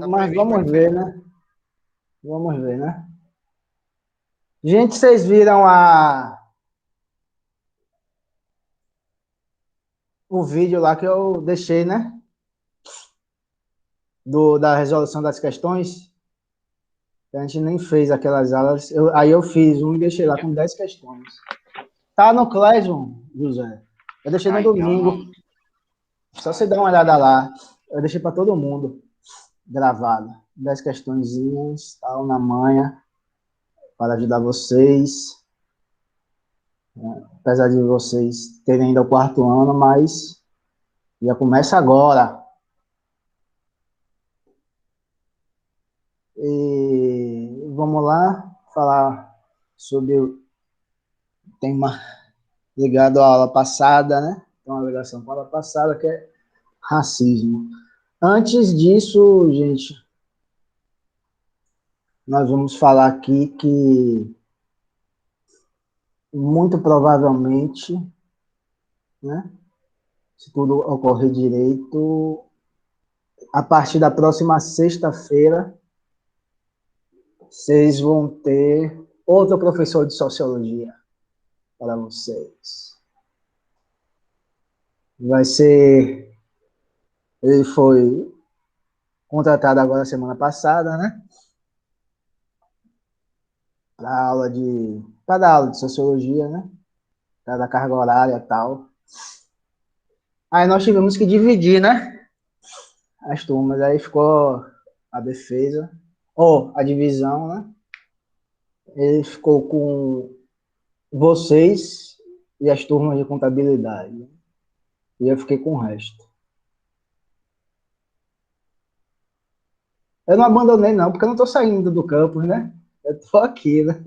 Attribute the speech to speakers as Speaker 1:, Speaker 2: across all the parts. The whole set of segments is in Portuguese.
Speaker 1: Mas vamos ver, né? Vamos ver, né? Gente, vocês viram o vídeo lá que eu deixei, né? Da resolução das questões. A gente nem fez aquelas aulas. Aí eu fiz um e deixei lá com 10 questões. Tá no Classroom, José. Eu deixei no domingo. Só você dar uma olhada lá. Eu deixei para todo mundo gravado. 10 questõezinhas, tal, na manhã, para ajudar vocês. Apesar de vocês terem ainda o 4º ano, mas já começa agora. E vamos lá falar sobre o tema ligado à aula passada, né? Tem uma ligação com a aula passada, que é racismo. Antes disso, gente, nós vamos falar aqui que muito provavelmente, né, se tudo ocorrer direito, a partir da próxima sexta-feira, vocês vão ter outro professor de sociologia para vocês. Vai ser... Ele foi contratado agora semana passada, né? Para dar aula de sociologia, né? Para dar carga horária e tal. Aí nós tivemos que dividir, né? As turmas. Aí ficou a defesa, ou a divisão, né? Ele ficou com vocês e as turmas de contabilidade. E eu fiquei com o resto. Eu não abandonei, não, porque eu não estou saindo do campus, né? Eu estou aqui, né?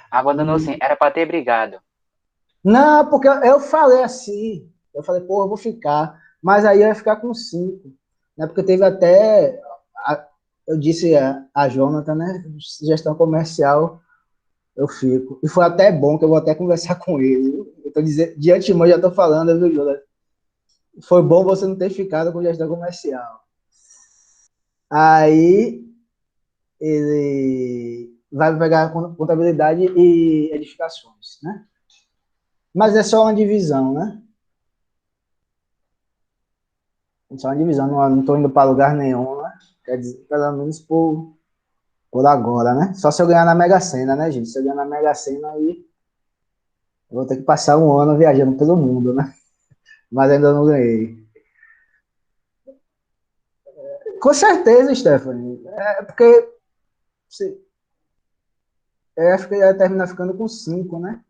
Speaker 2: Abandonou sim, era para ter brigado.
Speaker 1: Não, porque eu falei assim. Eu falei, pô, eu vou ficar. Mas aí eu ia ficar com 5. Né? Porque teve até... eu disse a Jonathan, né? Gestão comercial, eu fico. E foi até bom, que eu vou até conversar com ele. Eu tô dizendo, de antemão, já estou falando, viu, Jonathan? Foi bom você não ter ficado com gestão comercial. Aí ele vai pegar contabilidade e edificações, né? Mas é só uma divisão, né? É só uma divisão, não estou indo para lugar nenhum, né? Quer dizer, pelo menos por agora, né? Só se eu ganhar na Mega Sena, né, gente? Se eu ganhar na Mega Sena, aí eu vou ter que passar um ano viajando pelo mundo, né? Mas ainda não ganhei. Com certeza, Stephanie. É porque eu acho que ia terminar ficando com 5, né?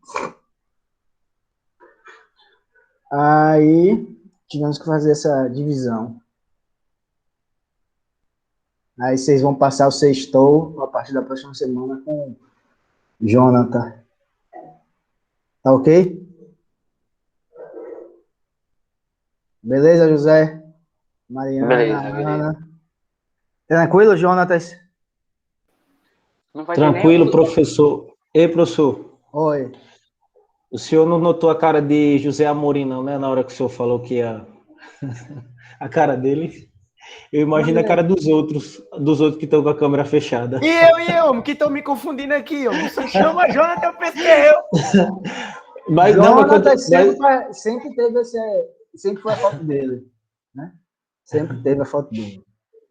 Speaker 1: Aí tivemos que fazer essa divisão. Aí vocês vão passar o sextou a partir da próxima semana com Jonathan. Tá ok? Beleza, José? Mariana,
Speaker 2: Beleza, beleza.
Speaker 1: Ana. Tranquilo, Jonatas?
Speaker 2: Não vai ter nem
Speaker 3: Tranquilo, professor. Ei, professor,
Speaker 1: Oi.
Speaker 3: o senhor não notou a cara de José Amorim, não, né? Na hora que o senhor falou que ia... a cara dele. Eu imagino a cara dos outros que estão com a câmera fechada.
Speaker 4: E eu, que estou me confundindo aqui, ó. Você chama Jonathan, eu penso que é eu.
Speaker 3: Mas não,
Speaker 1: Jonatas sempre teve sempre foi a foto dele, né? Sempre teve a foto dele.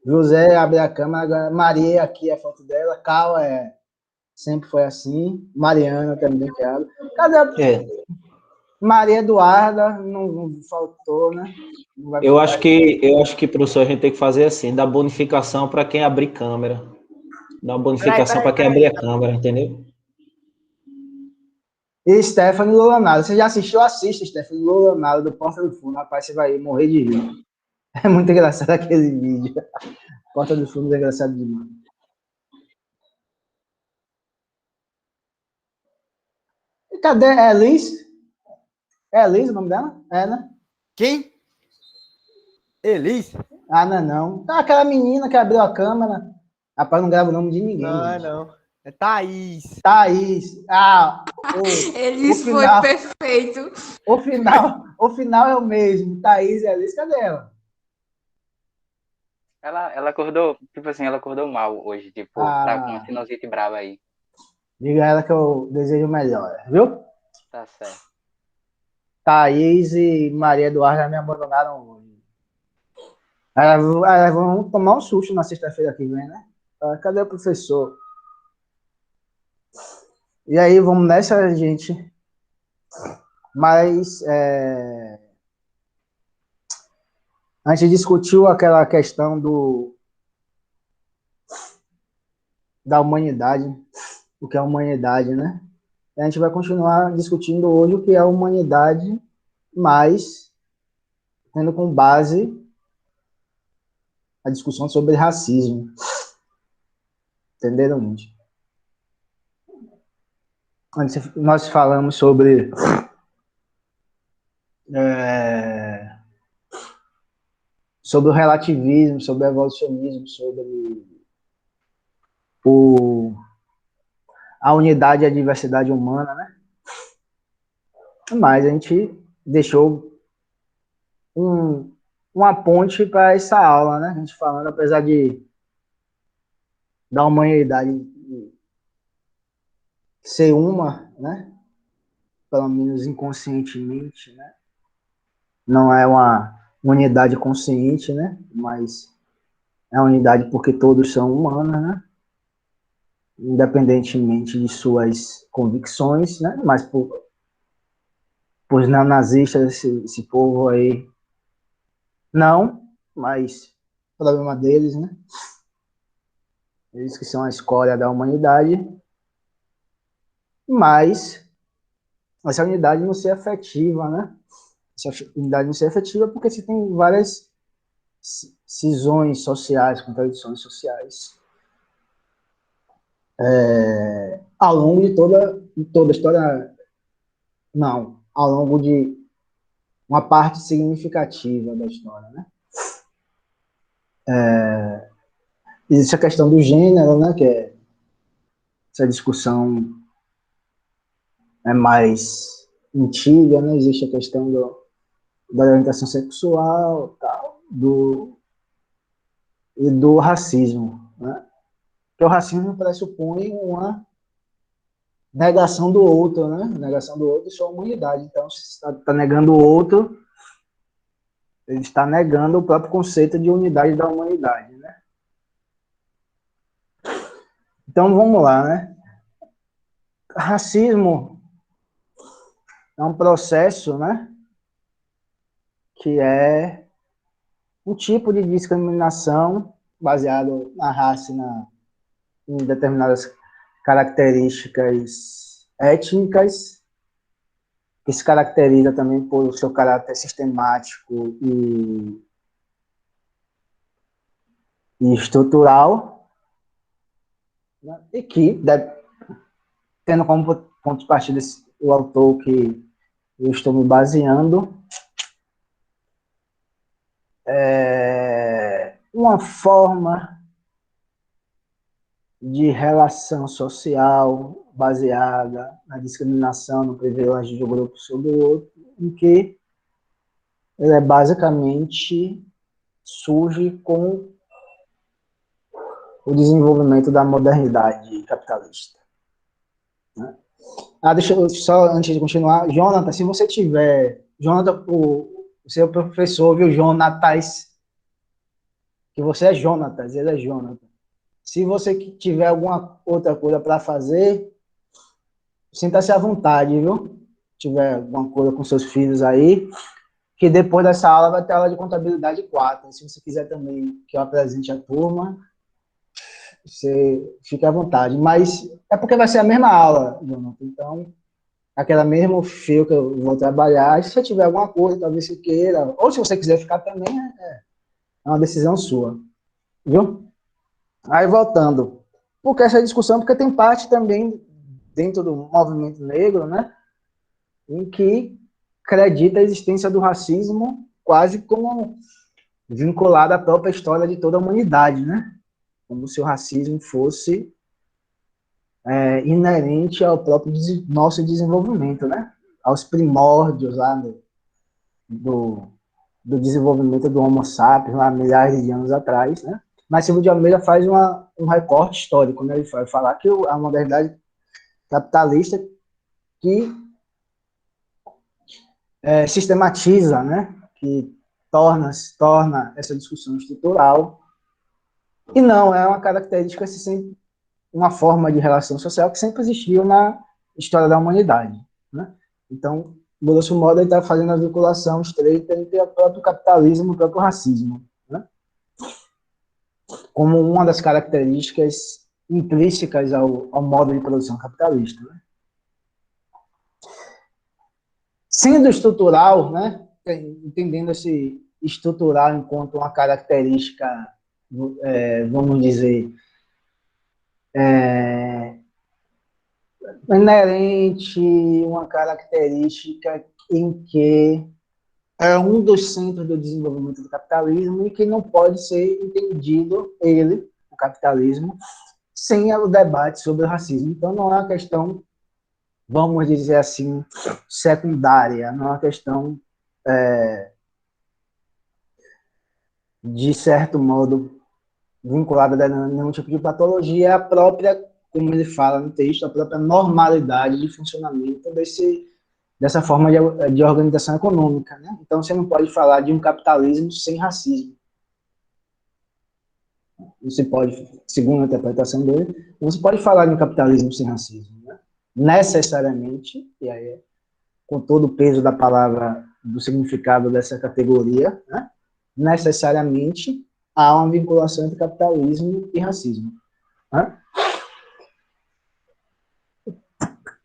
Speaker 1: José abre a câmera, Maria aqui é a foto dela, Cal sempre foi assim, Mariana também que abre. Cadê Maria Eduarda? Não faltou, né?
Speaker 3: Eu acho que, professor, a gente tem que fazer assim, dar bonificação para quem abrir câmera. Dar uma bonificação para quem abrir a câmera, entendeu?
Speaker 1: E Stephanie Lolanado. Você já assistiu? Assista, Stephanie Lolanado, do Porta do Fundo. Rapaz, você vai morrer de rir. É muito engraçado aquele vídeo. Porta do Fundo é engraçado demais. E cadê? É Liz? É Liz o nome dela? É, né?
Speaker 4: Quem? Elis?
Speaker 1: Ah, não. Tá aquela menina que abriu a câmera. Rapaz, não grava o nome de ninguém.
Speaker 4: Não. É Thaís.
Speaker 1: Thaís.
Speaker 5: Elis foi perfeito.
Speaker 1: O final é o mesmo. Thaís e Elis, cadê ela?
Speaker 2: Ela acordou, tipo assim, ela acordou mal hoje, tipo, tá com uma sinusite brava aí.
Speaker 1: Diga a ela que eu desejo o melhor, viu?
Speaker 2: Tá certo.
Speaker 1: Thaís e Maria Eduarda me abandonaram hoje. Elas vão tomar um susto na sexta-feira que vem, né? Cadê o professor? E aí, vamos nessa, gente. Mas a gente discutiu aquela questão da humanidade, o que é a humanidade, né? E a gente vai continuar discutindo hoje o que é a humanidade, mas tendo com base a discussão sobre racismo. Entenderam, gente? Antes nós falamos sobre sobre o relativismo, sobre o evolucionismo, sobre a unidade e a diversidade humana, né? Mas a gente deixou uma ponte para essa aula, né? A gente falando, apesar da humanidade ser uma, né? Pelo menos inconscientemente, né? Não é uma unidade consciente, né? Mas é uma unidade porque todos são humanos, né? Independentemente de suas convicções, né? Mas por neonazistas, esse povo aí, não, mas problema deles, né? Eles que são a escória da humanidade, mas essa unidade não ser afetiva, né? Essa unidade não ser afetiva porque você tem várias cisões sociais, contradições sociais. Ao longo de toda a história, não, ao longo de uma parte significativa da história, né? Existe a questão do gênero, né? Que é essa discussão mais antiga, né? Existe a questão da orientação sexual, tal, e do racismo, né? Porque o racismo pressupõe uma negação do outro, né? Negação do outro e sua humanidade. Então, se você está negando o outro, ele está negando o próprio conceito de unidade da humanidade, né? Então, vamos lá, né? Racismo é um processo, né? Que é um tipo de discriminação baseado na raça em determinadas características étnicas, que se caracteriza também por seu caráter sistemático e estrutural, né? E que, tendo como ponto de partida o autor que eu estou me baseando, uma forma de relação social baseada na discriminação, no privilégio de um grupo sobre o outro, em que ele basicamente surge com o desenvolvimento da modernidade capitalista, né? Deixa eu só, antes de continuar, Jonathan, se você tiver, Jonathan, o seu professor, viu, Jonatas, que você é Jonatas, ele é Jonathan. Se você tiver alguma outra coisa para fazer, sinta-se à vontade, viu? Se tiver alguma coisa com seus filhos aí, que depois dessa aula vai ter aula de contabilidade 4. Se você quiser também que eu apresente a turma, você fica à vontade. Mas é porque vai ser a mesma aula, Jonathan. Então, aquela mesmo fio que eu vou trabalhar. E se você tiver alguma coisa, talvez você queira, ou se você quiser ficar também, é uma decisão sua. Viu? Aí, voltando. Por que essa discussão? Porque tem parte também dentro do movimento negro, né, em que acredita a existência do racismo quase como vinculado à própria história de toda a humanidade, né? Como se o racismo fosse inerente ao próprio nosso desenvolvimento, né? Aos primórdios lá do do desenvolvimento do Homo sapiens, lá milhares de anos atrás, né? Mas Silvio de Almeida faz um recorte histórico, né? Ele vai falar que a modernidade capitalista que sistematiza, né? Que torna essa discussão estrutural, e não é uma característica, sempre uma forma de relação social que sempre existiu na história da humanidade, né? Então, grosso modo, ele está fazendo a vinculação estreita entre o próprio capitalismo e o próprio racismo, né? Como uma das características intrínsecas ao modo de produção capitalista, né? Sendo estrutural, né? Entendendo esse estrutural enquanto uma característica, vamos dizer, inerente, uma característica em que é um dos centros do desenvolvimento do capitalismo e que não pode ser entendido, o capitalismo, sem o debate sobre o racismo. Então, não é uma questão, vamos dizer assim, secundária, não é uma questão, de certo modo, vinculada a nenhum tipo de patologia, é a própria, como ele fala no texto, a própria normalidade de funcionamento dessa forma de organização econômica, né? Então, você não pode falar de um capitalismo sem racismo. Você pode, segundo a interpretação dele, você pode falar de um capitalismo sem racismo, né? Necessariamente, e aí, com todo o peso da palavra, do significado dessa categoria, né? Necessariamente há uma vinculação entre capitalismo e racismo, né?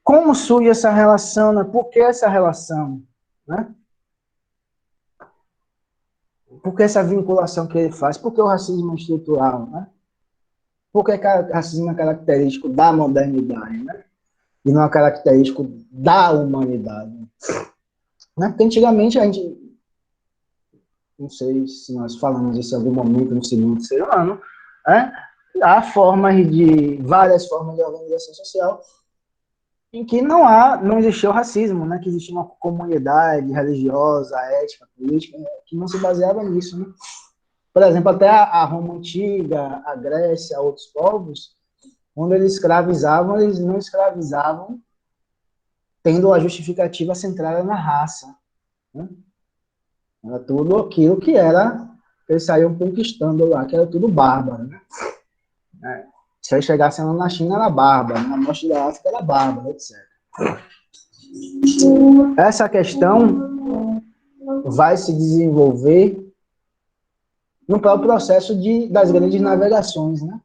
Speaker 1: Como surge essa relação, né? Por que essa relação, né? Por que essa vinculação que ele faz? Por que o racismo é estrutural, né? Por que o racismo é característico da modernidade, né? E não é característico da humanidade, né? Porque antigamente a gente, não sei se nós falamos isso em algum momento no segundo ser humano, né? Há várias formas de organização social em que não existia o racismo, né? Que existia uma comunidade religiosa, ética, política, que não se baseava nisso, né? Por exemplo, até a Roma Antiga, a Grécia, outros povos, quando eles escravizavam, eles não escravizavam tendo a justificativa centrada na raça, né? Era tudo aquilo que eles saíam conquistando lá, que era tudo bárbaro, né? Se eles chegassem lá na China, era bárbaro, na norte da África era bárbaro, etc. Essa questão vai se desenvolver no próprio processo das grandes navegações, né?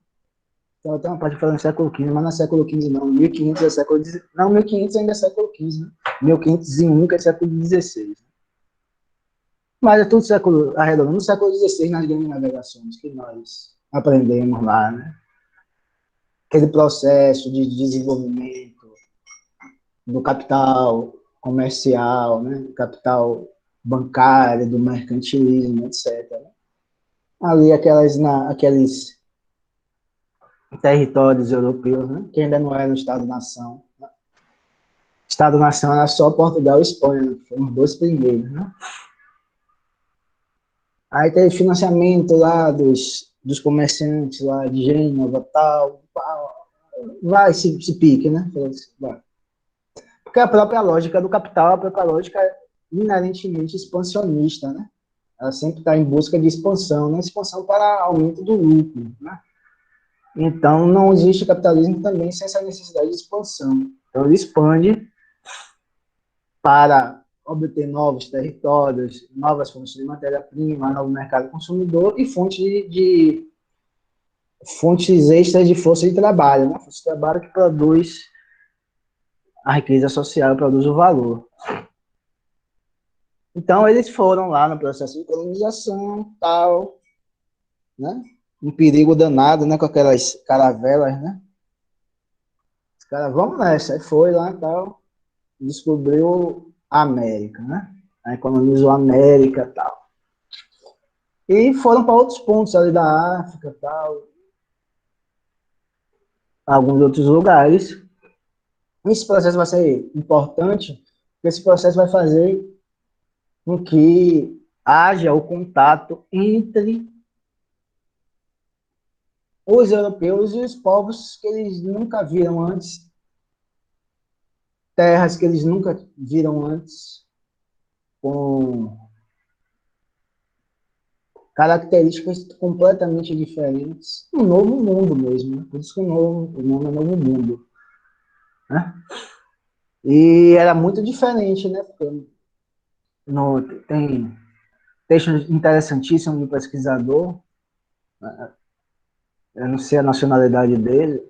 Speaker 1: Então, tem uma parte falando século XV, mas não é século XV, não. 1500 é século XIX. Não, 1500 ainda é século XV, né? 1501 que é século XVI. Mas é tudo século arredondado, no século XVI, nas grandes navegações que nós aprendemos lá, né? Aquele processo de desenvolvimento do capital comercial, né? Do capital bancário, do mercantilismo, etc. Ali aqueles territórios europeus, né? Que ainda não eram Estado-nação. Né? Estado-nação era só Portugal e Espanha, né? Foram os dois primeiros, né? Aí tem financiamento lá dos comerciantes lá de Gênova, tal, vai, se pique, né? Vai. Porque a própria lógica do capital, a própria lógica é inerentemente expansionista, né? Ela sempre está em busca de expansão, né? Expansão para aumento do lucro, né? Então, não existe capitalismo também sem essa necessidade de expansão. Então, ele expande para obter novos territórios, novas fontes de matéria-prima, novo mercado consumidor e fontes extras de força de trabalho, né? Força de trabalho que produz a riqueza social, produz o valor. Então, eles foram lá no processo de colonização, tal, né? Um perigo danado, né? Com aquelas caravelas, né? Os caras, vamos nessa. Aí foi lá, tal, descobriu a América, né? Aí colonizou a América, tal. E foram para outros pontos ali da África, tal, alguns outros lugares. Esse processo vai ser importante, porque esse processo vai fazer com que haja o contato entre os europeus e os povos que eles nunca viram antes, terras que eles nunca viram antes, com características completamente diferentes, um novo mundo mesmo, né? Por isso que o nome é Novo Mundo, né? E era muito diferente, né? Porque tem texto interessantíssimo de um pesquisador, eu não sei a nacionalidade dele,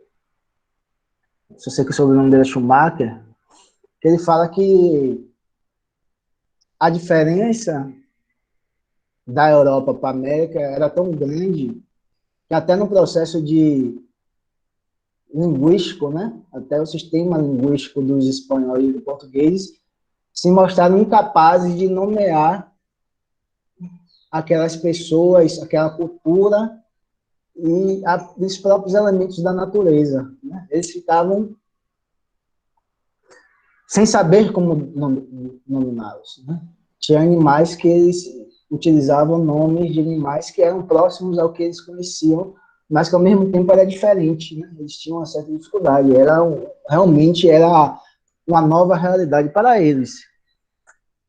Speaker 1: só sei que o sobrenome dele é Schumacher, que ele fala que a diferença da Europa para a América era tão grande que até no processo de linguístico, né, até o sistema linguístico dos espanhóis e dos portugueses se mostraram incapazes de nomear aquelas pessoas, aquela cultura e os próprios elementos da natureza, né? Eles ficavam sem saber como nominá-los, né? Tinha animais que eles utilizavam nomes de animais que eram próximos ao que eles conheciam, mas que ao mesmo tempo era diferente, né? Eles tinham uma certa dificuldade, realmente era uma nova realidade para eles.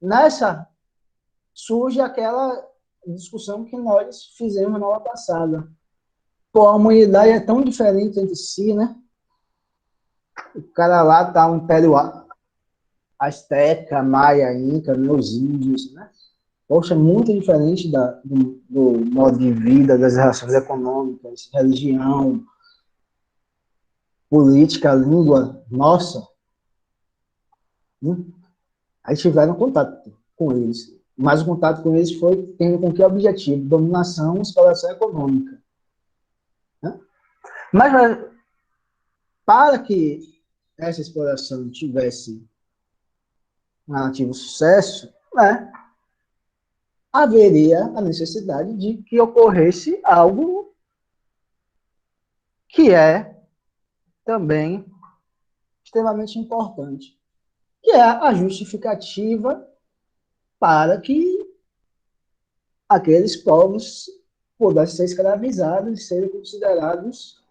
Speaker 1: Nessa surge aquela discussão que nós fizemos na aula passada. Pô, a humanidade é tão diferente entre si, né? O cara lá tá um império asteca, maia, inca, meus índios, né? Poxa, é muito diferente do modo de vida, das relações econômicas, religião, política, língua, nossa. Aí tiveram contato com eles. Mas o contato com eles foi tendo com que objetivo? Dominação e exploração econômica. Né? Mas para que essa exploração tivesse um relativo sucesso, né, haveria a necessidade de que ocorresse algo que é também extremamente importante, que é a justificativa para que aqueles povos pudessem ser escravizados e serem considerados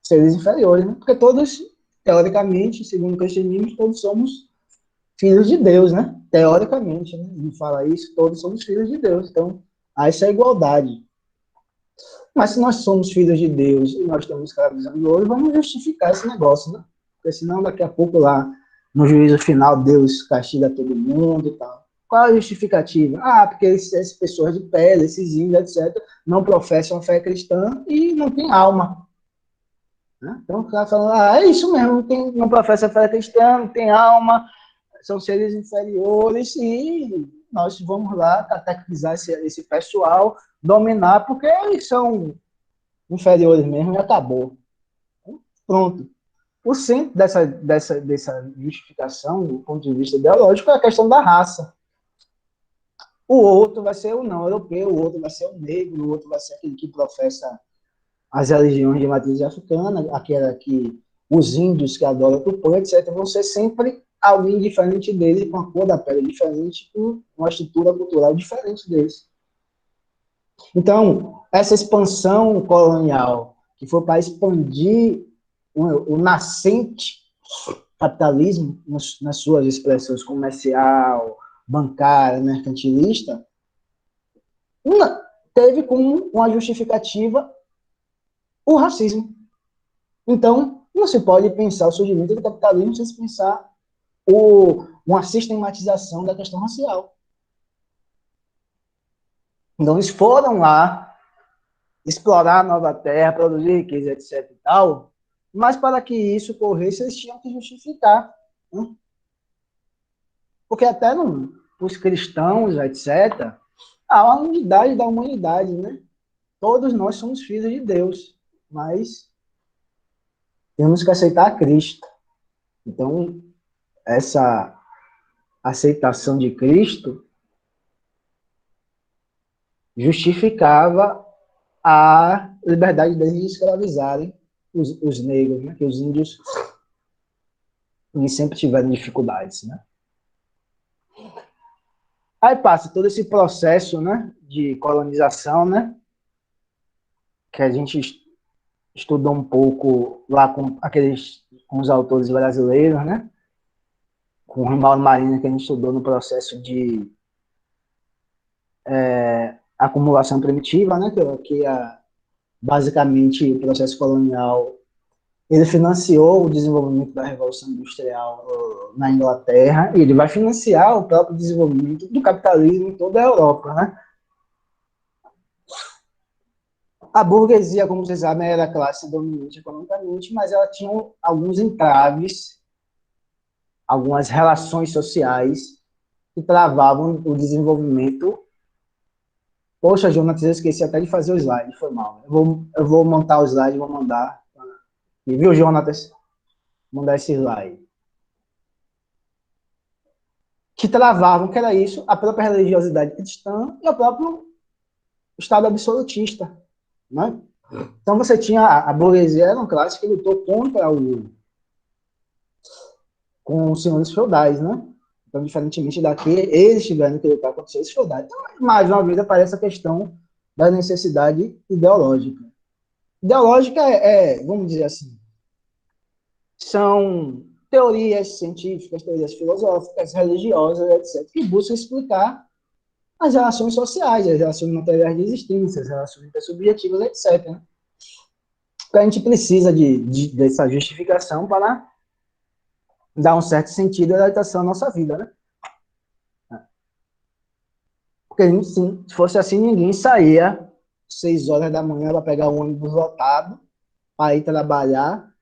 Speaker 1: seres inferiores, né? Porque todos, teoricamente, segundo o cristianismo, todos somos filhos de Deus, né? Teoricamente, né? Ele fala isso, todos somos filhos de Deus. Então, há essa igualdade. Mas se nós somos filhos de Deus e nós estamos escravizando hoje, vamos justificar esse negócio, né? Porque senão daqui a pouco lá, no juízo final, Deus castiga todo mundo e tal. Qual é a justificativa? Ah, porque essas pessoas de pele, esses índios, etc., não professam a fé cristã e não tem alma. Né? Então, o cara falando, é isso mesmo, não professa a fé cristã, não tem alma, são seres inferiores e nós vamos lá catequizar esse pessoal, dominar, porque eles são inferiores mesmo e acabou. Pronto. O centro dessa justificação, do ponto de vista ideológico, é a questão da raça. O outro vai ser o não europeu, o outro vai ser o negro, o outro vai ser aquele que professa as religiões de matriz africana, aquela que os índios que adoram Tupã, etc., vão ser sempre alguém diferente dele, com a cor da pele diferente, com uma estrutura cultural diferente deles. Então, essa expansão colonial, que foi para expandir o nascente capitalismo, nas suas expressões comercial, bancária, mercantilista, teve como uma justificativa o racismo. Então, não se pode pensar o surgimento do capitalismo sem se pensar uma sistematização da questão racial. Então, eles foram lá explorar a nova terra, produzir riqueza, etc. e tal, mas para que isso ocorresse, eles tinham que justificar. Né? Porque até os cristãos, etc., há uma unidade da humanidade, né? Todos nós somos filhos de Deus, mas temos que aceitar Cristo. Então, essa aceitação de Cristo justificava a liberdade deles de escravizarem os negros, né? Que os índios eles sempre tiveram dificuldades, né? Aí passa todo esse processo, né, de colonização, né, que a gente estudou um pouco lá com os autores brasileiros, né, com o Mauro Marinho, que a gente estudou no processo de acumulação primitiva, né, que é basicamente o processo colonial. Ele financiou o desenvolvimento da Revolução Industrial na Inglaterra e ele vai financiar o próprio desenvolvimento do capitalismo em toda a Europa, né? A burguesia, como vocês sabem, era a classe dominante economicamente, mas ela tinha alguns entraves, algumas relações sociais que travavam o desenvolvimento. Poxa, Jonas, eu esqueci até de fazer o slide, foi mal. Eu vou montar o slide e vou mandar. E viu, Jonas? Mandar esse slide. Que travavam, que era isso, a própria religiosidade cristã e o próprio Estado absolutista. Né? Então você tinha a burguesia, era uma classe que lutou com os senhores feudais, né? Então, diferentemente daqui, eles tiveram que lutar contra os senhores feudais. Então, mais uma vez, aparece a questão da necessidade ideológica. Ideológica vamos dizer assim, são teorias científicas, teorias filosóficas, religiosas, etc., que buscam explicar as relações sociais, as relações materiais de existência, as relações intersubjetivas, etc. Então, a gente precisa dessa justificação para dar um certo sentido à adaptação à nossa vida, né? Porque se fosse assim, ninguém saía 6 horas da manhã para pegar o ônibus lotado, para ir trabalhar.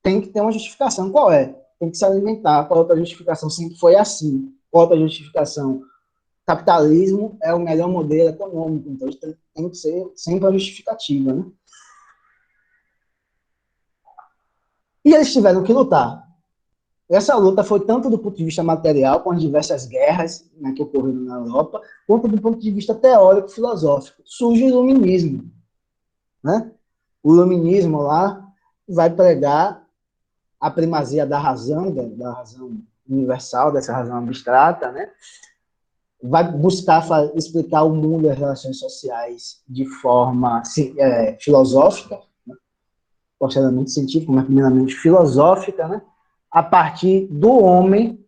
Speaker 1: Tem que ter uma justificação. Qual é? Tem que se alimentar. Qual outra justificação? Sempre foi assim. Qual outra justificação? Capitalismo é o melhor modelo econômico. Então, tem que ser sempre a justificativa, né? E eles tiveram que lutar. Essa luta foi tanto do ponto de vista material, com as diversas guerras, né, que ocorreram na Europa, quanto do ponto de vista teórico e filosófico. Surge o iluminismo. Né? O iluminismo lá vai pregar a primazia da razão universal, dessa razão abstrata, né? Vai buscar explicar o mundo e as relações sociais de forma filosófica, né? Posteriormente científica, mas primeiramente filosófica, né? A partir do homem,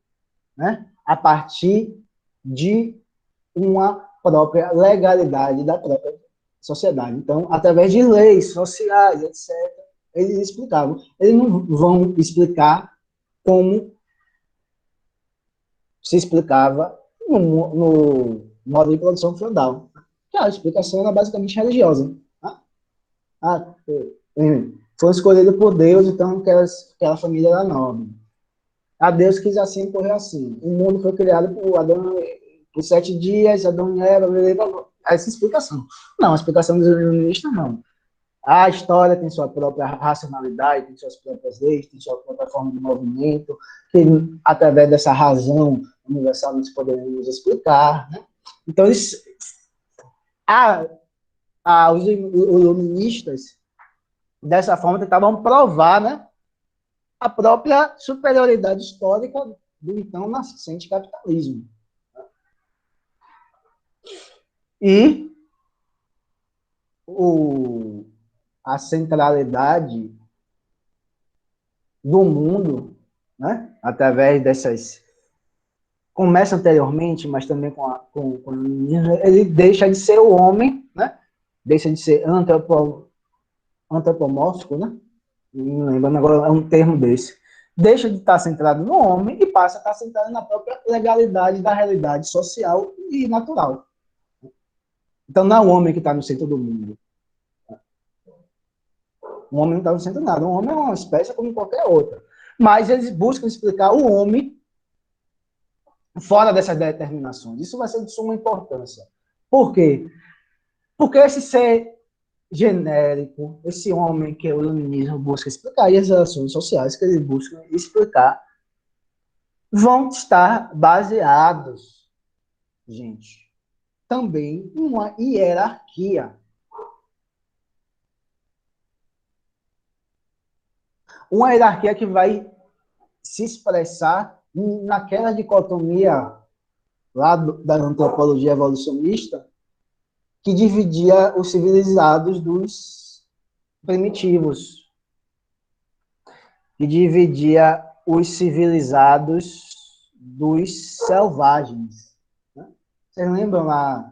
Speaker 1: né? A partir de uma própria legalidade da própria sociedade. Então, através de leis sociais, etc., eles explicavam. Eles não vão explicar como se explicava no modo de produção feudal. A explicação era basicamente religiosa. Foi escolhido por Deus, então aquela família era nobre. A Deus quis assim, correr assim. O mundo foi criado por Adão por 7 dias, Adão e Eva, essa explicação. Não, a explicação dos iluministas não. A história tem sua própria racionalidade, tem suas próprias leis, tem sua própria forma de movimento, que através dessa razão universal nós poderemos explicar. Né? Então, os iluministas, dessa forma, tentavam provar, né, a própria superioridade histórica do então nascente capitalismo. E a centralidade do mundo, né, através dessas... Começa anteriormente, mas também com ele deixa de ser o homem, né, deixa de ser antropomórfico, né, não lembro agora, é um termo desse. Deixa de estar centrado no homem e passa a estar centrado na própria legalidade da realidade social e natural. Então, não é o homem que está no centro do mundo. O homem não está no centro de nada. O homem é uma espécie como qualquer outra. Mas eles buscam explicar o homem fora dessas determinações. Isso vai ser de suma importância. Por quê? Porque esse ser genérico, esse homem que o iluminismo busca explicar, e as relações sociais que eles buscam explicar, vão estar baseados, gente, também em uma hierarquia. Uma hierarquia que vai se expressar naquela dicotomia lá da antropologia evolucionista, que dividia os civilizados dos primitivos, que dividia os civilizados dos selvagens. Né? Vocês lembram lá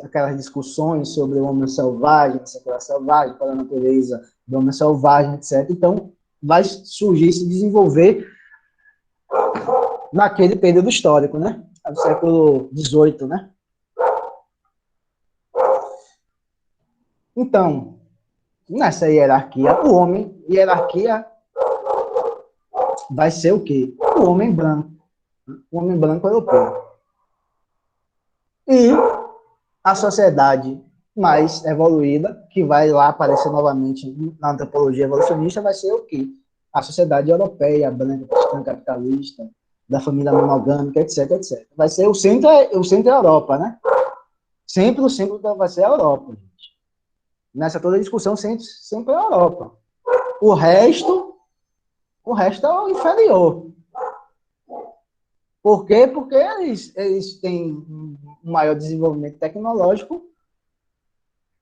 Speaker 1: aquelas discussões sobre o homem selvagem, a selvagem, para a natureza do homem selvagem, etc. Então, vai surgir, se desenvolver naquele período histórico, né? Do século XVIII, né? Então, nessa hierarquia, o homem, hierarquia vai ser o quê? O homem branco. O homem branco europeu. E a sociedade mais evoluída, que vai lá aparecer novamente na antropologia evolucionista, vai ser o quê? A sociedade europeia, branca, cristã, capitalista, da família monogâmica, etc, etc. Vai ser o centro é a Europa, né? Sempre o centro vai ser a Europa, gente. Nessa toda discussão, sempre é a Europa. O resto é o inferior. Por quê? Porque eles têm um maior desenvolvimento tecnológico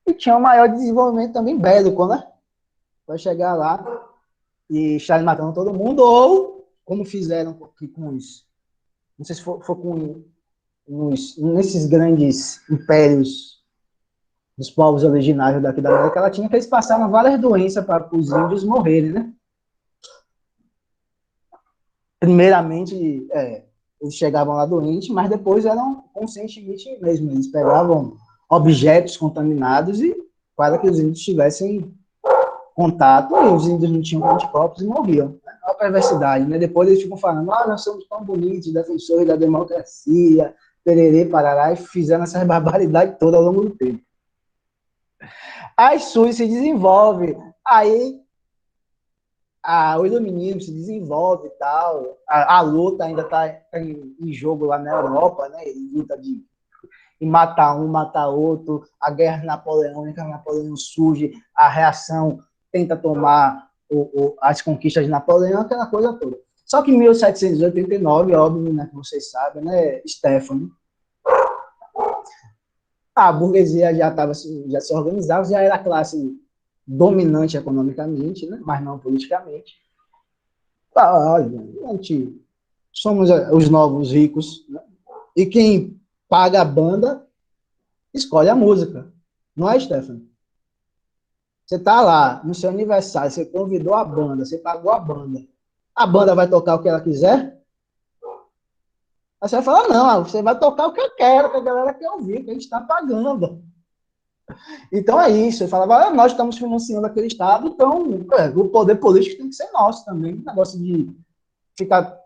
Speaker 1: e tinham um maior desenvolvimento também bélico, né? Vai chegar lá e estarem matando todo mundo, ou, como fizeram com os... Não sei se for com nesses grandes impérios dos povos originários daqui da América Latina, que eles passaram várias doenças para os índios morrerem, né? Primeiramente, eles chegavam lá doentes, mas depois eram conscientemente mesmo. Eles pegavam objetos contaminados e para que os índios tivessem contato, e os índios não tinham anticorpos e morriam. Olha a perversidade, né? Depois eles ficam falando, nós somos tão bonitos, defensores da democracia, pererê, parará, e fizeram essas barbaridades todas ao longo do tempo. As SUS se desenvolve, aí o iluminismo se desenvolve e tal, a luta ainda está em jogo lá na Europa, né? Luta de matar um, matar outro, a guerra napoleônica, Napoleão surge, a reação tenta tomar as conquistas de Napoleão, aquela coisa toda. Só que em 1789, óbvio, né, que vocês sabem, né, Stefano, a burguesia já se organizava, já era a classe dominante economicamente, né, mas não politicamente. Olha, a gente somos os novos ricos, né, e quem paga a banda escolhe a música, não é, Stefano? Você está lá no seu aniversário, você convidou a banda, você pagou a banda vai tocar o que ela quiser? Aí você vai falar, não, você vai tocar o que eu quero, que a galera quer ouvir, que a gente está pagando. Então é isso, eu falava, nós estamos financiando aquele Estado, então o poder político tem que ser nosso também, o negócio de ficar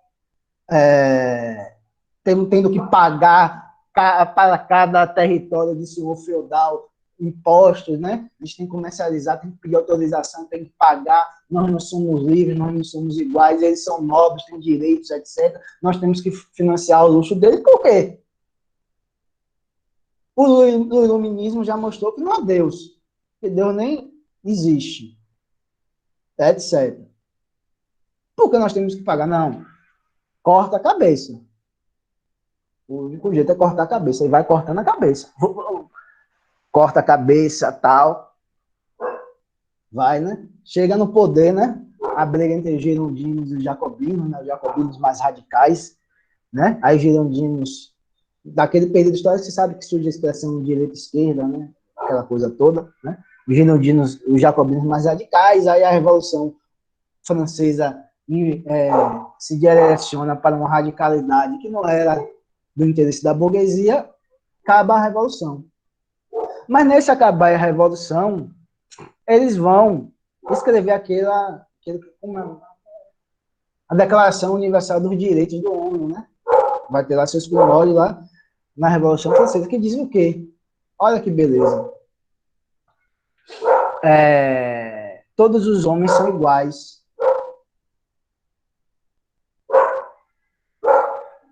Speaker 1: tendo que pagar para cada território de senhor feudal impostos, né? A gente tem que comercializar, tem que pedir autorização, tem que pagar, nós não somos livres, nós não somos iguais, eles são nobres, têm direitos, etc. Nós temos que financiar o luxo deles, por quê? O iluminismo já mostrou que não há Deus, que Deus nem existe, etc. Por que nós temos que pagar? Não, corta a cabeça. O único jeito é cortar a cabeça, e vai cortando a cabeça. Corta a cabeça, tal. Vai, né? Chega no poder, né? A briga entre girondinos e jacobinos, né? Os jacobinos mais radicais, né? Aí girondinos, daquele período histórico, você sabe que surge a expressão direita e esquerda, né? Aquela coisa toda, né? Os girondinos, os jacobinos mais radicais, aí a Revolução Francesa se direciona para uma radicalidade que não era do interesse da burguesia, acaba a Revolução. Mas nesse acabar a Revolução, eles vão escrever a Declaração Universal dos Direitos do Homem, né? Vai ter lá seus primórdios lá na Revolução Francesa, que dizem o quê? Olha que beleza. Todos os homens são iguais.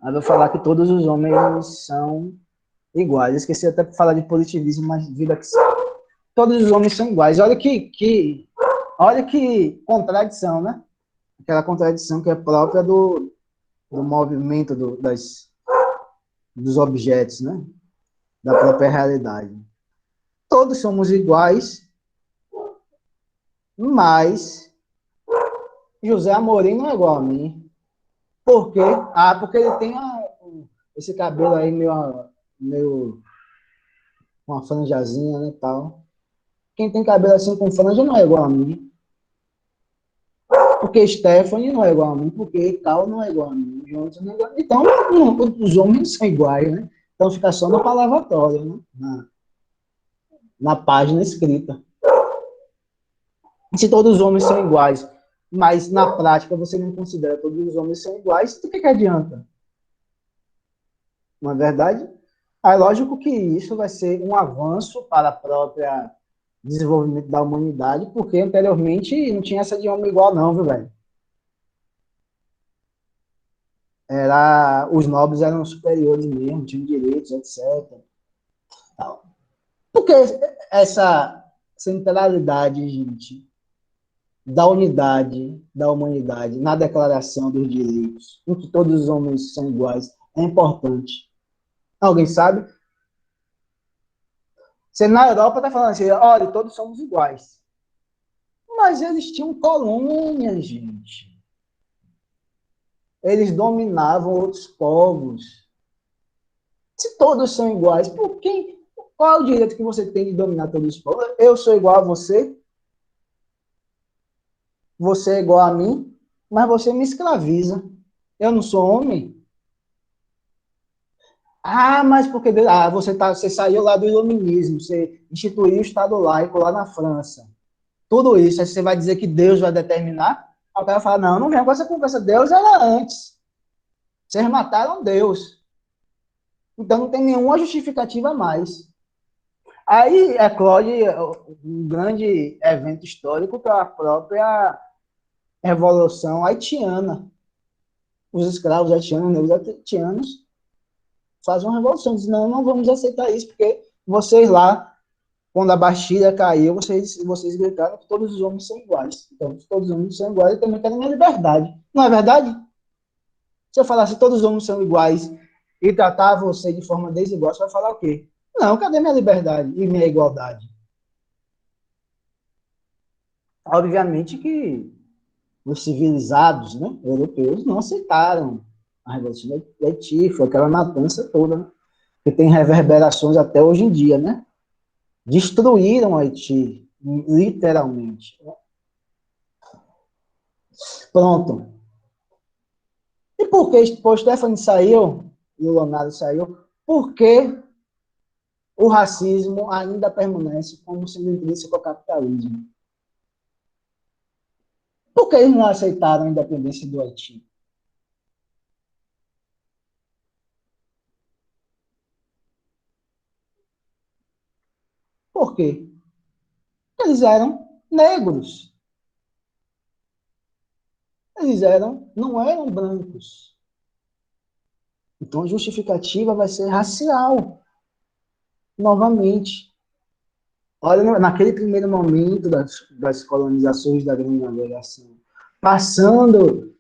Speaker 1: Eu vou falar que todos os homens são iguais. Eu esqueci até de falar de positivismo, mas vida que sabe. Todos os homens são iguais. Olha que contradição, né? Aquela contradição que é própria do movimento dos objetos, né? Da própria realidade. Todos somos iguais, mas José Amorim não é igual a mim. Por quê? Ah, porque ele tem esse cabelo aí meio com uma franjazinha, né, tal. Quem tem cabelo assim com franja não é igual a mim. Porque Stephanie não é igual a mim, porque tal não é igual a mim. Jonathan não é igual a mim. Então, os homens são iguais, né? Então fica só no palavratório, né? Na página escrita. Se todos os homens são iguais, mas na prática você não considera todos os homens são iguais, do que adianta? Não é verdade? É lógico que isso vai ser um avanço para a própria desenvolvimento da humanidade, porque anteriormente não tinha essa de homem igual não, viu, velho? Os nobres eram superiores mesmo, tinham direitos, etc. Por que essa centralidade, gente, da unidade da humanidade na Declaração dos Direitos, em que todos os homens são iguais, é importante? Alguém sabe? Você na Europa está falando assim, olha, todos somos iguais. Mas eles tinham colônias, gente. Eles dominavam outros povos. Se todos são iguais, qual é o direito que você tem de dominar todos os povos? Eu sou igual a você, você é igual a mim, mas você me escraviza. Eu não sou homem? Ah, mas porque você saiu lá do iluminismo, você instituiu o Estado laico lá na França. Tudo isso, aí você vai dizer que Deus vai determinar? Aí o cara fala, não vem com essa conversa, Deus era antes. Vocês mataram Deus. Então não tem nenhuma justificativa a mais. Aí eclode um grande evento histórico para a própria Revolução Haitiana. Os escravos haitianos, negros haitianos, fazem uma revolução. Dizem, não vamos aceitar isso, porque vocês lá, quando a Bastilha caiu, vocês gritaram que todos os homens são iguais. Então, se todos os homens são iguais, eu também quero minha liberdade. Não é verdade? Se eu falar se todos os homens são iguais e tratar você de forma desigual, você vai falar o quê? Não, cadê minha liberdade e minha igualdade? Obviamente que os civilizados, né, europeus não aceitaram a Revolução de Haiti, foi aquela matança toda, né, que tem reverberações até hoje em dia, né? Destruíram Haiti, literalmente. Pronto. E por que o Stephanie saiu e o Leonardo saiu? Por que o racismo ainda permanece como sendo intrínseco ao capitalismo? Por que eles não aceitaram a independência do Haiti? Por quê? Eles eram negros. Não eram brancos. Então a justificativa vai ser racial. Novamente. Olha, naquele primeiro momento das colonizações da grande navegação, passando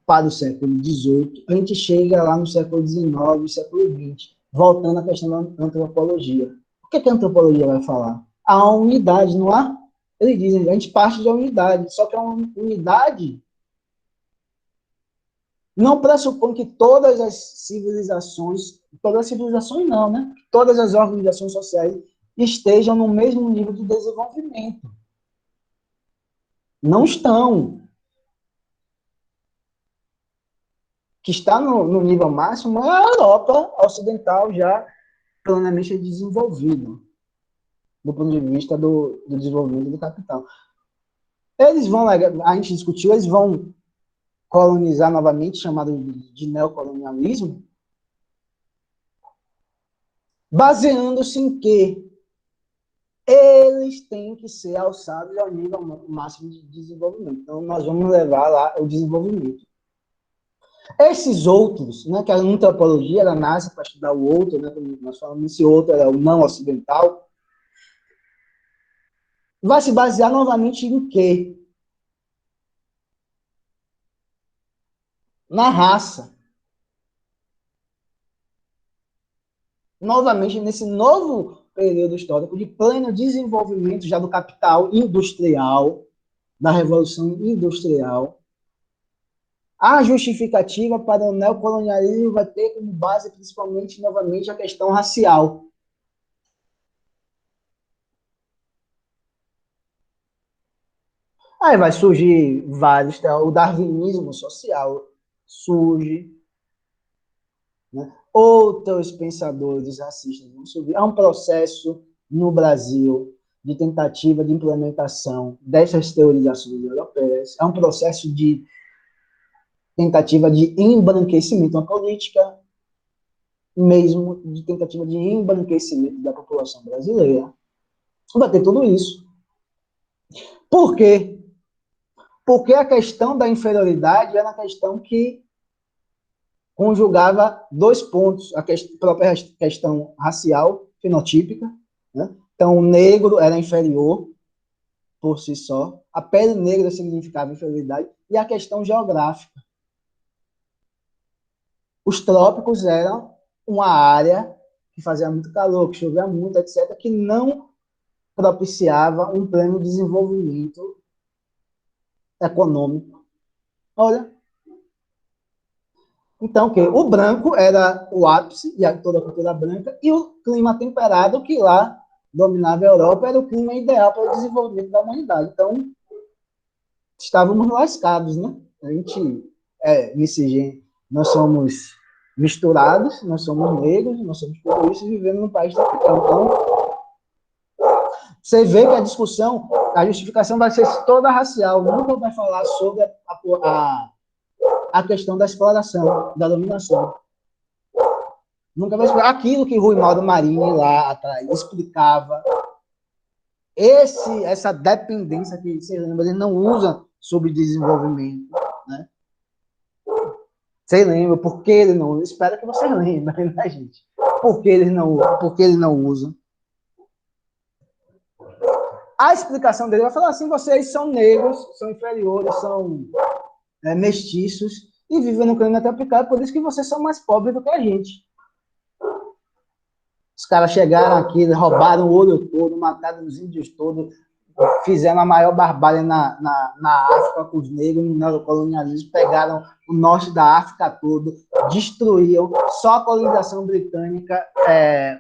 Speaker 1: para o século XVIII, a gente chega lá no século XIX, século XX, voltando à questão da antropologia. O que a antropologia vai falar? Há uma unidade, não há? Eles dizem, a gente parte de uma unidade, só que a unidade não pressupõe que todas as civilizações não, né? Todas as organizações sociais estejam no mesmo nível de desenvolvimento. Não estão. Que está no nível máximo é a Europa Ocidental já plenamente desenvolvida, do ponto de vista do desenvolvimento do capital. Eles vão, a gente discutiu, eles vão colonizar novamente, chamado de neocolonialismo, baseando-se em que eles têm que ser alçados ao nível máximo de desenvolvimento. Então, nós vamos levar lá o desenvolvimento. Esses outros, né, que a antropologia ela nasce para estudar o outro, né, como nós falamos, esse outro é o não ocidental, vai se basear novamente em quê? Na raça. novamente, nesse novo período histórico de pleno desenvolvimento já do capital industrial, da Revolução Industrial, a justificativa para o neocolonialismo vai ter como base, principalmente, novamente, a questão racial. Aí vai surgir vários, o darwinismo social surge, né? Outros pensadores racistas vão surgir. Há um processo no Brasil de tentativa de implementação dessas teorizações europeias. Há um processo de tentativa de embranquecimento, uma política mesmo de tentativa de embranquecimento da população brasileira. Vai ter tudo isso. Por quê? Porque a questão da inferioridade era uma questão que conjugava dois pontos, a própria questão racial, fenotípica, né? Então, o negro era inferior por si só, a pele negra significava inferioridade, e a questão geográfica. Os trópicos eram uma área que fazia muito calor, que chovia muito, etc., que não propiciava um pleno desenvolvimento econômico. Olha. Então, o branco era o ápice de toda a cultura branca, e o clima temperado, que lá dominava a Europa, era o clima ideal para o desenvolvimento da humanidade. Então, estávamos lascados, né? A gente é miscigenado, nós somos misturados, nós somos negros, nós somos tudo isso, vivendo num país tropical. Então, você vê que a discussão, a justificação vai ser toda racial, nunca vai falar sobre a questão da exploração, da dominação. Nunca vai explicar aquilo que Rui Mauro Marini lá atrás explicava. Essa dependência que você lembra, ele não usa sobre desenvolvimento, né? Você lembra por que ele não usa? Espero que você lembre, né, gente? Por que ele não usa? A explicação dele vai falar assim: vocês são negros, são inferiores, são mestiços e vivem no clima tropical, por isso que vocês são mais pobres do que a gente. Os caras chegaram aqui, roubaram o ouro todo, mataram os índios todos, fizeram a maior barbárie na África com os negros, no neocolonialismo, pegaram o norte da África todo, destruíam. Só a colonização britânica,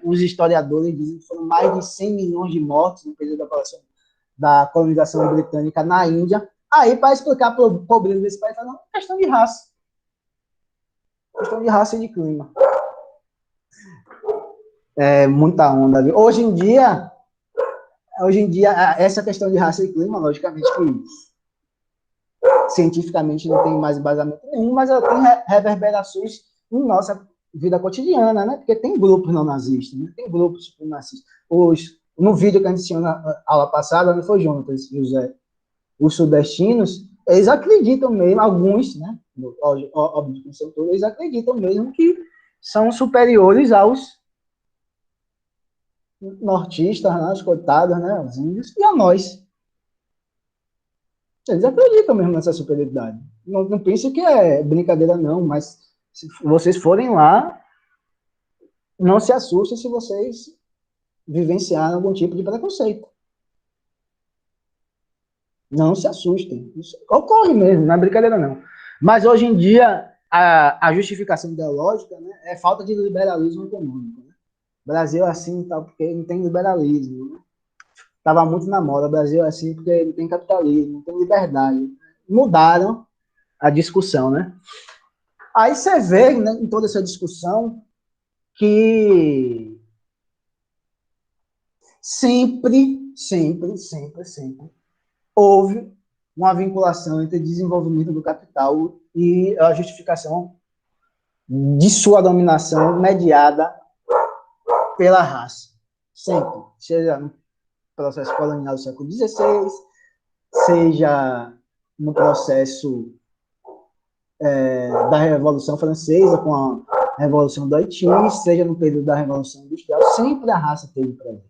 Speaker 1: os historiadores dizem que foram mais de 100 milhões de mortos no período da colonização britânica na Índia. Aí, para explicar a pobreza desse país, não, questão de raça. Questão de raça e de clima. Muita onda, viu? Hoje em dia, essa questão de raça e clima, logicamente que cientificamente não tem mais embasamento nenhum, mas ela tem reverberações em nossa vida cotidiana, né? Porque tem grupos não nazistas, né? Tem grupos supremacistas. No vídeo que a gente tinha na aula passada, não foi Jonas, José? Os sudestinos, eles acreditam mesmo, alguns, né? Óbvio que não são todos, eles acreditam mesmo que são superiores aos nortistas, né, os coitados, né, os índios, e a nós. Eles acreditam mesmo nessa superioridade. Não pense que é brincadeira, não, mas se vocês forem lá, não se assustem se vocês vivenciarem algum tipo de preconceito. Não se assustem. Isso ocorre mesmo, não é brincadeira, não. Mas hoje em dia, a justificação ideológica, né, é falta de liberalismo econômico. Né? O Brasil é assim, tal, porque não tem liberalismo. Né? Estava muito na moda, o Brasil é assim porque não tem capitalismo, não tem liberdade. Mudaram a discussão, né? Aí você vê, né, em toda essa discussão que sempre houve uma vinculação entre desenvolvimento do capital e a justificação de sua dominação mediada pela raça. Sempre. Seja no processo colonial do século XVI, seja no processo da Revolução Francesa, com a Revolução do Haiti, seja no período da Revolução Industrial, sempre a raça teve presente.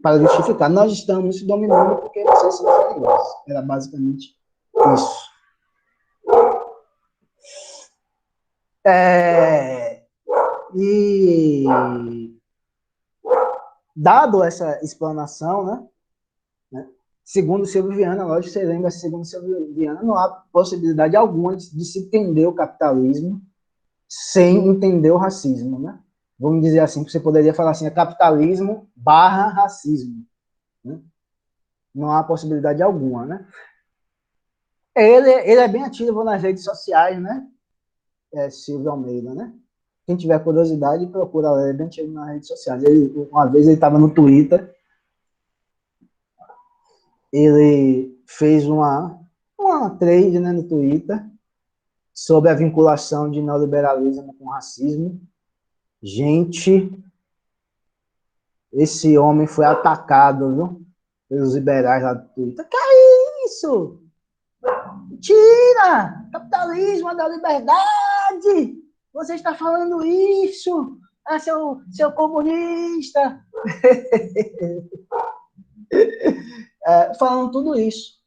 Speaker 1: Para justificar, nós estamos dominando porque vocês são inferiores. Era basicamente isso. E dado essa explanação, né, segundo Silvio Viana, lógico, você lembra, segundo Silvio Viana, não há possibilidade alguma de se entender o capitalismo sem entender o racismo, né? Vamos dizer assim, que você poderia falar assim, é capitalismo barra racismo, né? Não há possibilidade alguma, né? Ele é bem ativo nas redes sociais, né? Silvio Almeida, né? Quem tiver curiosidade, procura lá, ele é bem ativo nas redes sociais. Uma vez ele estava no Twitter, ele fez uma trade, né, no Twitter sobre a vinculação de neoliberalismo com racismo. Gente, esse homem foi atacado, viu, pelos liberais lá do Twitter. Que é isso? Tira! Capitalismo é da liberdade! Você está falando isso! Ah, seu comunista! Falando tudo isso.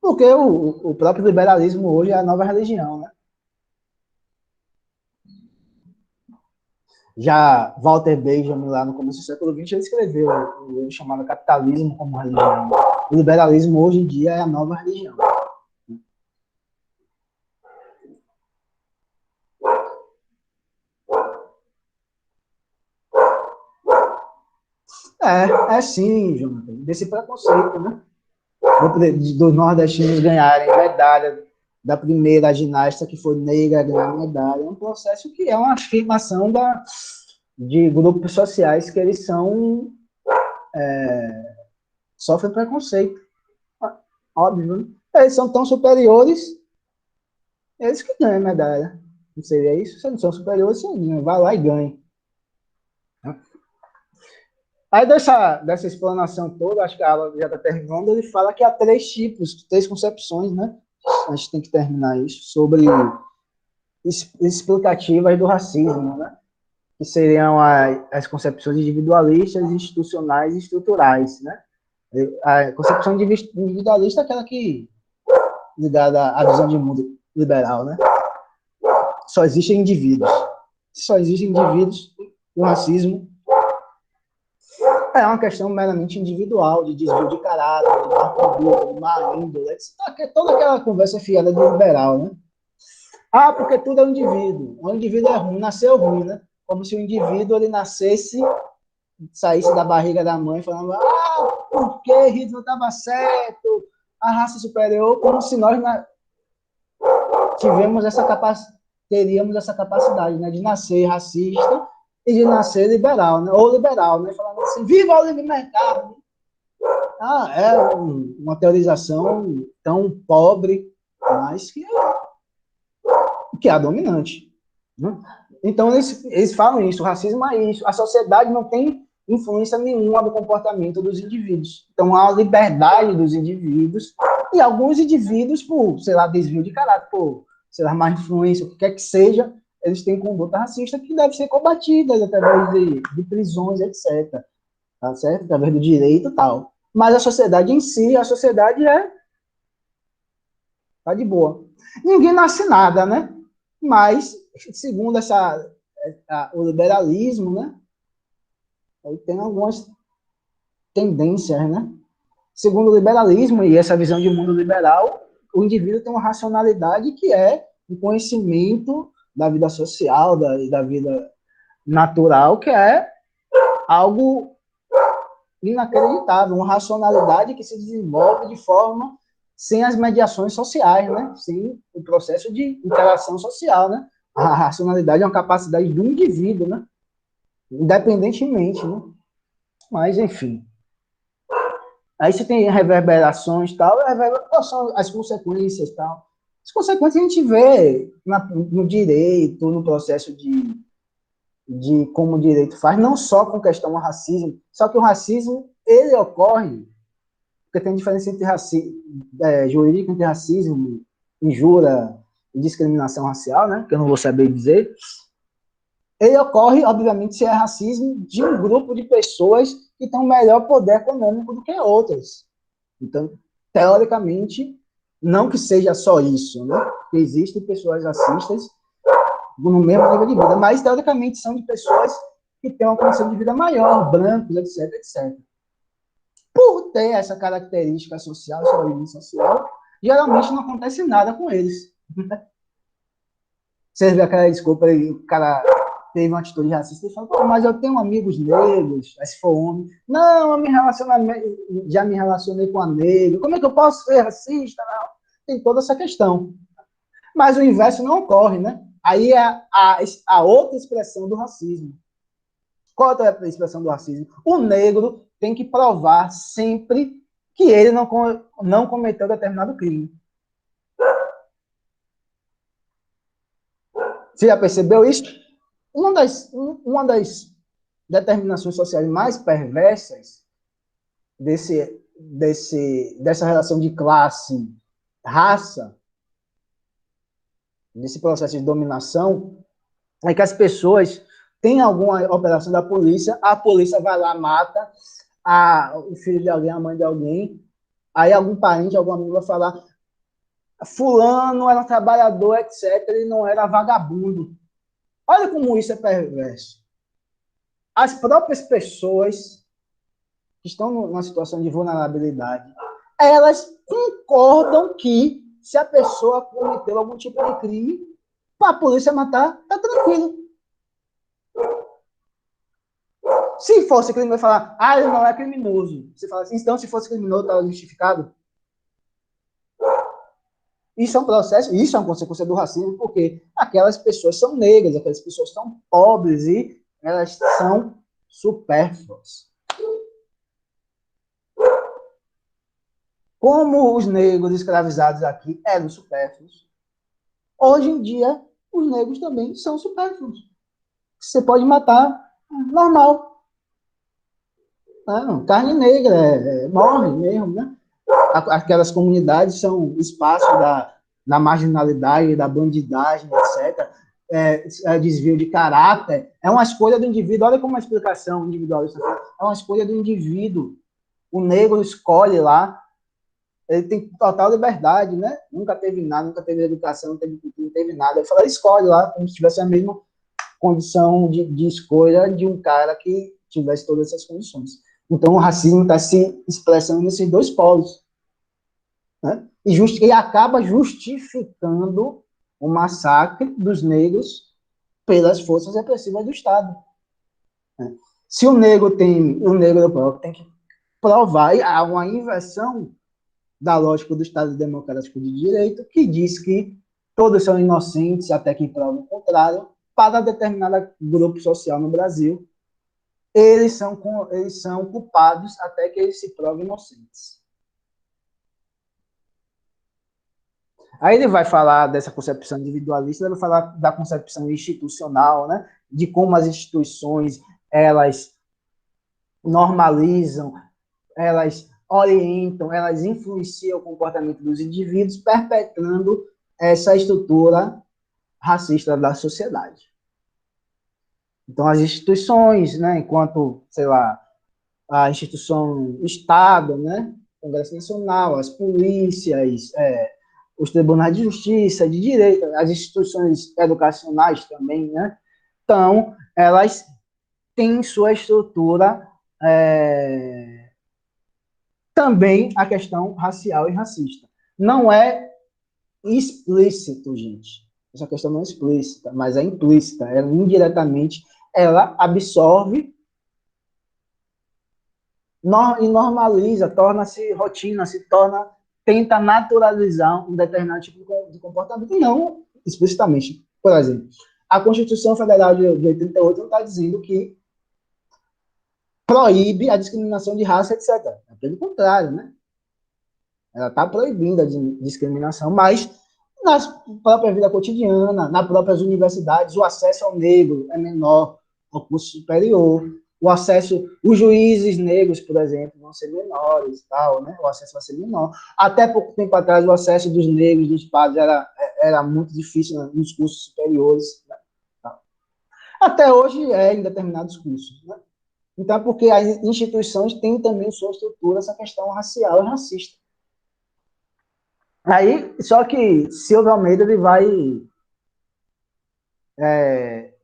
Speaker 1: Porque o próprio liberalismo hoje é a nova religião, né? Já Walter Benjamin, lá no começo do século XX, ele escreveu um livro chamado Capitalismo como Religião. O liberalismo hoje em dia é a nova religião. É sim, Jonathan, desse preconceito, né? Dos nordestinos ganharem medalha da primeira ginasta que foi negra ganhar medalha, é um processo que é uma afirmação de grupos sociais que eles sofrem preconceito. Óbvio, né? Eles são tão superiores, eles que ganham medalha. Não seria isso? Se não são superiores, você ganha, vai lá e ganha. Aí dessa explanação toda, acho que a aula já está terminando, ele fala que há três concepções, né? A gente tem que terminar isso, sobre explicativas do racismo, né? Que seriam as concepções individualistas, institucionais e estruturais, né? A concepção individualista é aquela que ligada à visão de mundo liberal, né? Só existem indivíduos. Se só existem indivíduos, o racismo é uma questão meramente individual, de desvio de caráter, de má conduta, de má índole, etc. Toda aquela conversa fiada do liberal, né? Ah, porque tudo é um indivíduo. O indivíduo é ruim, nasceu ruim, né? Como se o indivíduo ele nascesse, saísse da barriga da mãe falando, porque Hitler estava certo, a raça superior, como se nós teríamos essa capacidade, né, de nascer racista e de nascer liberal, né, ou liberal, né, falando assim, viva o livre mercado. É uma teorização tão pobre, mas que é a dominante, né? Então, eles falam isso, o racismo é isso, a sociedade não tem influência nenhuma no comportamento dos indivíduos. Então, há a liberdade dos indivíduos, e alguns indivíduos, por, sei lá, desvio de caráter, por, sei lá, má influência, o que quer que seja, eles têm conduta racista que deve ser combatida através de prisões, etc. Tá certo? Através do direito e tal. Mas a sociedade em si, a sociedade tá de boa. Ninguém nasce nada, né? Mas, segundo o liberalismo, né? Aí tem algumas tendências, né? Segundo o liberalismo e essa visão de mundo liberal, o indivíduo tem uma racionalidade que é o conhecimento da vida social e da vida natural, que é algo inacreditável, uma racionalidade que se desenvolve de forma sem as mediações sociais, né? Sem o processo de interação social, né? A racionalidade é uma capacidade do indivíduo, né? Independentemente, né? Mas, enfim. Aí você tem reverberações e tal, quais são as consequências e tal. As consequências a gente vê no direito, no processo de como o direito faz, não só com questão do racismo, só que o racismo, ele ocorre, porque tem diferença entre jurídica entre racismo, injúria e discriminação racial, né, que eu não vou saber dizer. Ele ocorre, obviamente, se é racismo de um grupo de pessoas que têm um melhor poder econômico do que outras. Então, teoricamente, não que seja só isso, né? Existem pessoas racistas no mesmo nível de vida, mas, teoricamente, são de pessoas que têm uma condição de vida maior, brancos, etc, etc. Por ter essa característica social, essa origem social, geralmente não acontece nada com eles. Você vê aquela desculpa aí, o cara teve uma atitude racista e fala, mas eu tenho amigos negros, mas se for homem, não, já me relacionei com a negra, como é que eu posso ser racista? Não. Tem toda essa questão. Mas o inverso não ocorre, né? Aí é a outra expressão do racismo. Qual é a expressão do racismo? O negro tem que provar sempre que ele não cometeu determinado crime. Você já percebeu isso? Uma das determinações sociais mais perversas dessa relação de classe, raça, desse processo de dominação, é que as pessoas têm alguma operação da polícia, a polícia vai lá, mata o filho de alguém, a mãe de alguém, aí algum parente, algum amigo vai falar, fulano era trabalhador, etc., ele não era vagabundo. Olha como isso é perverso. As próprias pessoas que estão numa situação de vulnerabilidade, elas concordam que se a pessoa cometeu algum tipo de crime, para a polícia matar, tá tranquilo. Se fosse crime, vai falar, ele não é criminoso. Você fala assim, então se fosse criminoso, estava justificado? Isso é um processo, isso é uma consequência do racismo, porque aquelas pessoas são negras, aquelas pessoas são pobres e elas são supérfluas. Como os negros escravizados aqui eram supérfluos, hoje em dia os negros também são supérfluos. Você pode matar normal. Não, carne negra, morre mesmo, né? Aquelas comunidades são espaços da marginalidade, da bandidagem, etc. Desvio de caráter. É uma escolha do indivíduo. Olha como uma explicação individualista. É uma escolha do indivíduo. O negro escolhe lá. Ele tem total liberdade, né? Nunca teve nada, nunca teve educação, não teve nada. Ele fala, escolhe lá, como se tivesse a mesma condição de escolha de um cara que tivesse todas essas condições. Então, o racismo está se expressando nesses dois polos. Né? E acaba justificando o massacre dos negros pelas forças repressivas do Estado. Né? Se o negro próprio tem que provar, há uma inversão da lógica do Estado Democrático de Direito, que diz que todos são inocentes até que prove o contrário, para determinado grupo social no Brasil, eles são culpados até que eles se provem inocentes. Aí ele vai falar dessa concepção individualista, ele vai falar da concepção institucional, né? De como as instituições, elas normalizam, elas orientam, elas influenciam o comportamento dos indivíduos, perpetuando essa estrutura racista da sociedade. Então, as instituições, né, enquanto, sei lá, a instituição Estado, né, Congresso Nacional, as polícias, os tribunais de justiça, de direito, as instituições educacionais também, né, então, elas têm sua estrutura também a questão racial e racista. Não é explícito, gente. Essa questão não é explícita, mas é implícita. Ela, indiretamente, ela absorve e normaliza, torna-se rotina, tenta naturalizar um determinado tipo de comportamento, não explicitamente. Por exemplo, a Constituição Federal de 88 não está dizendo que proíbe a discriminação de raça, etc. É pelo contrário, né? Ela está proibindo a discriminação, mas na própria vida cotidiana, nas próprias universidades, o acesso ao negro é menor ao curso superior, os juízes negros, por exemplo, vão ser menores, tal, né? O acesso vai ser menor. Até pouco tempo atrás, o acesso dos negros, dos padres, era muito difícil nos cursos superiores. Né? Até hoje em determinados cursos, né? Então, é porque as instituições têm também sua estrutura essa questão racial e racista. Aí, só que Silvio Almeida ele vai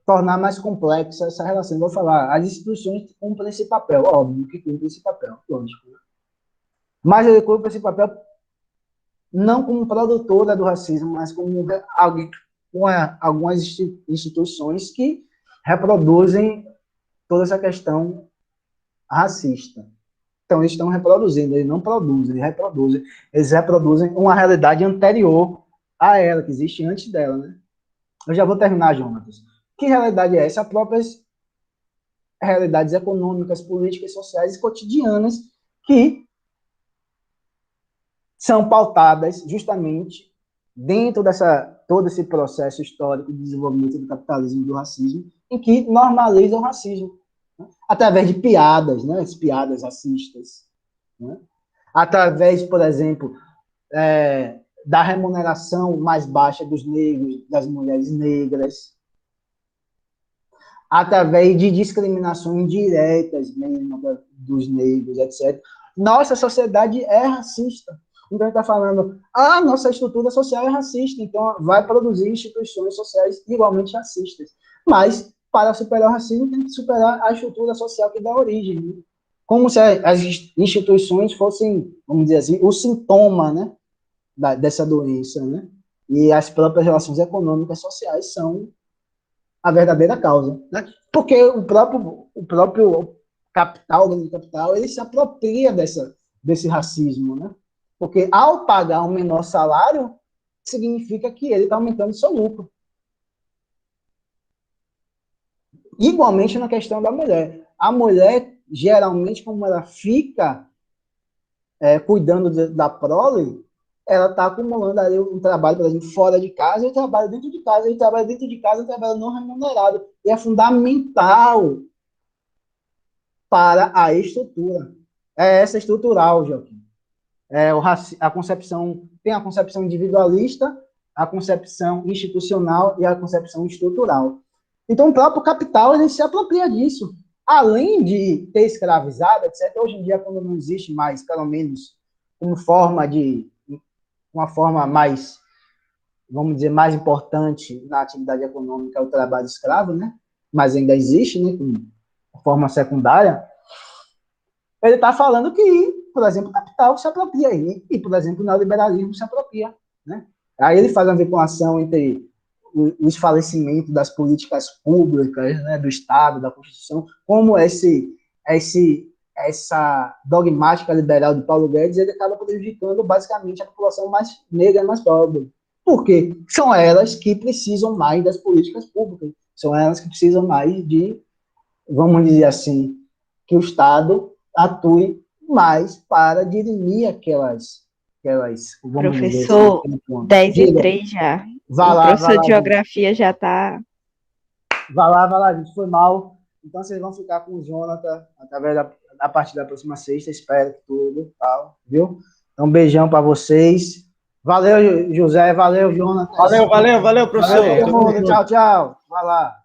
Speaker 1: tornar mais complexa essa relação. Vou falar, as instituições cumprem esse papel, óbvio que cumprem esse papel, lógico. Né? Mas ele cumpre esse papel não como produtora do racismo, mas como alguém, algumas instituições que reproduzem toda essa questão racista. Então, eles estão reproduzindo, eles não produzem, eles reproduzem uma realidade anterior a ela, que existe antes dela, né? Eu já vou terminar, Jonatas. Que realidade é essa? As próprias realidades econômicas, políticas, sociais e cotidianas que são pautadas justamente dentro todo esse processo histórico de desenvolvimento do capitalismo e do racismo, em que normaliza o racismo, né? Através de piadas, né? As piadas racistas, né? Através, por exemplo, da remuneração mais baixa dos negros, das mulheres negras, através de discriminações indiretas mesmo dos negros, etc. Nossa sociedade é racista. Então, a gente está falando, nossa estrutura social é racista, então vai produzir instituições sociais igualmente racistas. Mas, para superar o racismo, tem que superar a estrutura social que dá origem. Né? Como se as instituições fossem, vamos dizer assim, o sintoma, né, dessa doença. Né? E as próprias relações econômicas e sociais são a verdadeira causa. Né? Porque o próprio capital, o grande capital, ele se apropria desse racismo, né? Porque ao pagar um menor salário, significa que ele está aumentando seu lucro. Igualmente na questão da mulher. A mulher, geralmente, como ela fica cuidando da prole, ela está acumulando ali um trabalho, por exemplo, fora de casa, e trabalho dentro de casa, e trabalho dentro de casa, e trabalho não remunerado. E é fundamental para a estrutura. É essa estrutural, Joaquim. A concepção, tem a concepção individualista, a concepção institucional e a concepção estrutural. Então, o próprio capital ele se apropria disso. Além de ter escravizado, etc., hoje em dia, quando não existe mais, pelo menos, uma forma mais, vamos dizer, mais importante na atividade econômica, é o trabalho escravo, né? Mas ainda existe, né, com forma secundária. Ele está falando que, por exemplo, o capital se apropria aí, e, por exemplo, o neoliberalismo se apropria. Né? Aí ele faz uma vinculação entre os falecimentos das políticas públicas, né, do Estado, da Constituição, como essa dogmática liberal de Paulo Guedes, ele acaba prejudicando basicamente a população mais negra e mais pobre. Por quê? São elas que precisam mais das políticas públicas, são elas que precisam mais de, vamos dizer assim, que o Estado atue mais para dirimir aquelas
Speaker 5: professor,
Speaker 1: dizer,
Speaker 5: 10h03 já.
Speaker 1: Vá
Speaker 5: o
Speaker 1: lá,
Speaker 5: professor de geografia já está...
Speaker 1: Vai lá, gente, foi mal. Então, vocês vão ficar com o Jonathan através a partir da próxima sexta, espero que tudo, tal, viu? Então, um beijão para vocês. Valeu, José, valeu, Jonathan.
Speaker 4: Valeu, professor.
Speaker 1: Valeu, todo mundo. Tchau. Vai lá.